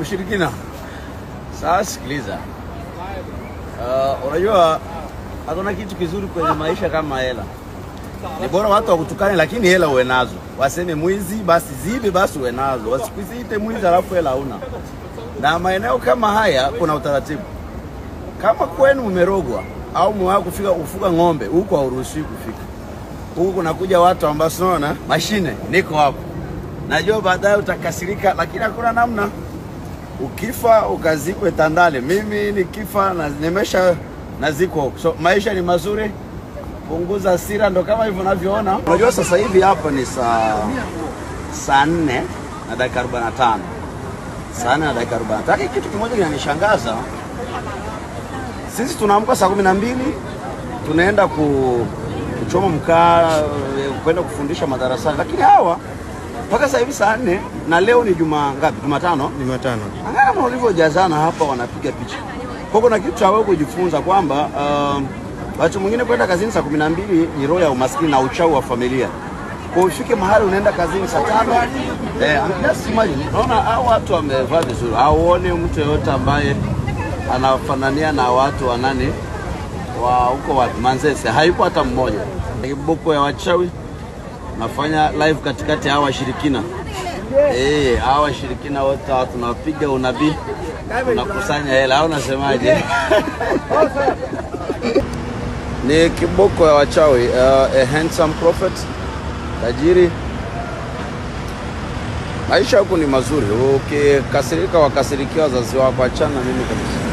Mshirikina. Sasa sikiliza. Unajua hakuna kitu kizuri kwenye maisha kama hela. Ni bora watu wakutukane lakini hela uwe nazo. Waseme mwizi basi zibe basi uwe nazo. Wasikuziite mwizi alafu hela huna. Na maeneo kama haya kuna utaratibu. Kama kwenu umerogwa au mwao kufika kufuga ng'ombe, huko hauruhusiwi kufika. Huko kunakuja watu ambao unaona mashine niko hapo. Najua baadaye utakasirika lakini hakuna namna. Ukifa ukazikwe Tandale. Mimi nikifa na nimesha naziko. So maisha ni mazuri. Punguza hasira, ndo kama hivyo unavyoona. Unajua sasa hivi hapa ni saa 4 na dakika 45. Saa 4 na dakika 45. Kitu kimoja kinanishangaza. Sisi tunaamka saa 12, tunaenda kuchoma mkaa, kwenda kufundisha madarasani. Lakini hawa mpaka sasa hivi saa 4 na leo ni Jumatano. Angalia walivyojazana hapa wanapiga picha. Kwa kuna kitu cha wewe kujifunza kwamba watu mwingine kwenda kazini saa 12 ni roho ya umaskini na uchawi wa familia. Kwa ufike mahali unaenda kazini saa 5. Just imagine, unaona hao watu wamevaa vizuri. Hauone mtu yeyote ambaye anafanania na watu wa nani wa huko wa Manzese. Hayupo hata mmoja. Kiboko ya wachawi nafanya live katikati hawa washirikina. Hawa washirikina wote tunapiga unabii. Tunakusanya hela au unasemaje? Ni kiboko ya wachawi, a handsome prophet, tajiri. Maisha huku ni mazuri. Ukikasirika wakasirikia wazazi wako, achana mimi kabisa.